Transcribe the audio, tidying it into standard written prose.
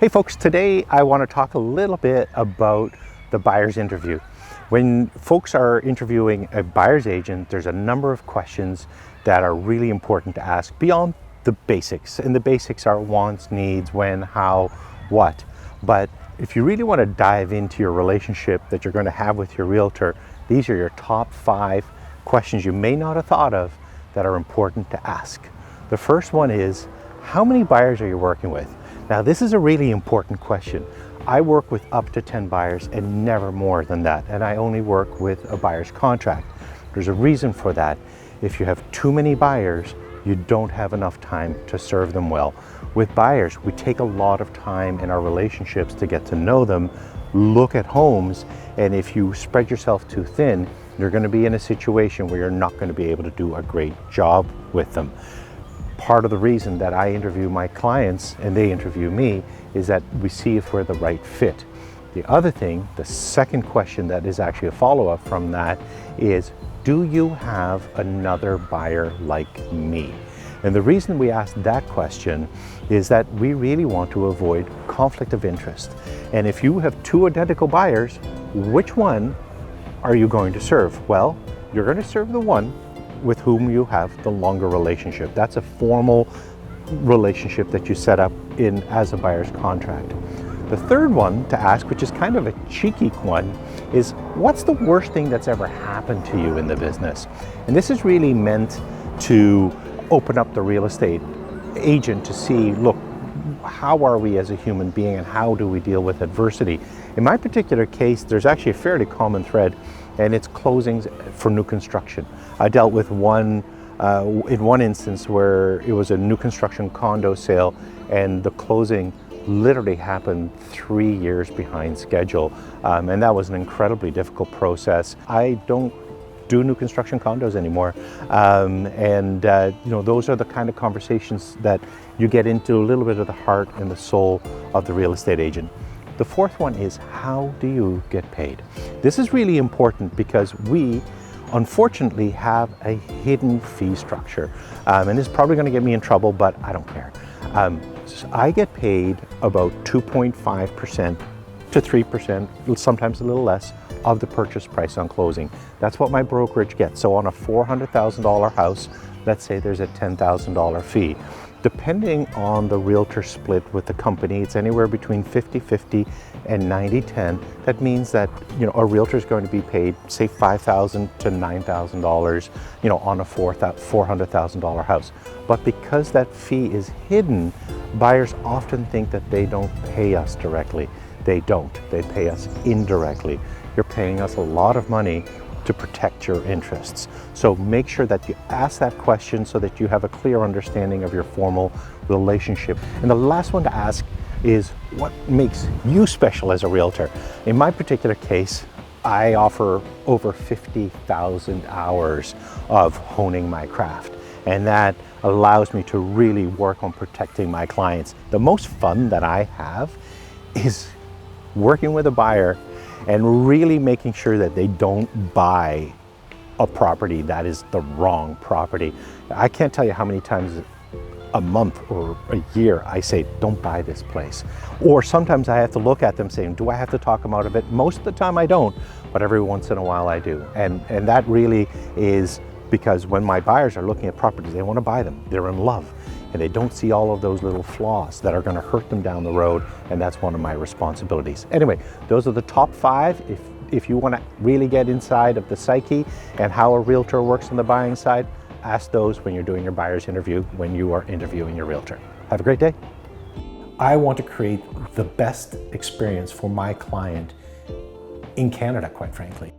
Hey folks, today I want to talk a little bit about the buyer's interview. When folks are interviewing a buyer's agent, there's a number of questions that are really important to ask beyond the basics. And the basics are wants, needs, when, how, what. But if you really want to dive into your relationship that you're going to have with your realtor, these are your top 5 questions you may not have thought of that are important to ask. The first one is, how many buyers are you working with? Now, this is a really important question. I work with up to 10 buyers and never more than that, and I only work with a buyer's contract. There's a reason for that. If you have too many buyers, you don't have enough time to serve them well. With buyers, we take a lot of time in our relationships to get to know them, look at homes, and if you spread yourself too thin, you're going to be in a situation where you're not going to be able to do a great job with them. Part of the reason that I interview my clients and they interview me is that we see if we're the right fit. The other thing, the second question that is actually a follow-up from that is, do you have another buyer like me? And the reason we ask that question is that we really want to avoid conflict of interest. And if you have 2 identical buyers, which one are you going to serve? Well, you're going to serve the one with whom you have the longer relationship. That's a formal relationship that you set up in as a buyer's contract. The third one to ask, which is kind of a cheeky one, is what's the worst thing that's ever happened to you in the business? And this is really meant to open up the real estate agent to see, look, how are we as a human being and how do we deal with adversity? In my particular case, there's actually a fairly common thread, and it's closings for new construction. I dealt with one in one instance where it was a new construction condo sale and the closing literally happened 3 years behind schedule, and that was an incredibly difficult process. I don't do new construction condos anymore, those are the kind of conversations that you get into a little bit of the heart and the soul of the real estate agent. The fourth one is, how do you get paid? This is really important because we unfortunately have a hidden fee structure, and this is probably going to get me in trouble, but I don't care. So I get paid about 2.5% to 3%, sometimes a little less, of the purchase price on closing. That's what my brokerage gets. So on a $400,000 house, let's say there's a $10,000 fee. Depending on the realtor split with the company, it's anywhere between 50-50 and 90-10. That means that a realtor is going to be paid, say, $5,000 to $9,000, on a $400,000 house. But because that fee is hidden, buyers often think that they don't pay us directly. They don't. They pay us indirectly. You're paying us a lot of money to protect your interests. So make sure that you ask that question so that you have a clear understanding of your formal relationship. And the last one to ask is, what makes you special as a realtor? In my particular case, I offer over 50,000 hours of honing my craft, and that allows me to really work on protecting my clients. The most fun that I have is working with a buyer and really making sure that they don't buy a property that is the wrong property. I can't tell you how many times a month or a year I say, don't buy this place. Or sometimes I have to look at them saying, do I have to talk them out of it? Most of the time I don't, but every once in a while I do. And that really is because when my buyers are looking at properties, they want to buy them. They're in love, and they don't see all of those little flaws that are going to hurt them down the road, and that's one of my responsibilities. Anyway, those are the top 5. If you want to really get inside of the psyche and how a realtor works on the buying side, ask those when you're doing your buyer's interview, when you are interviewing your realtor. Have a great day. I want to create the best experience for my client in Canada, quite frankly.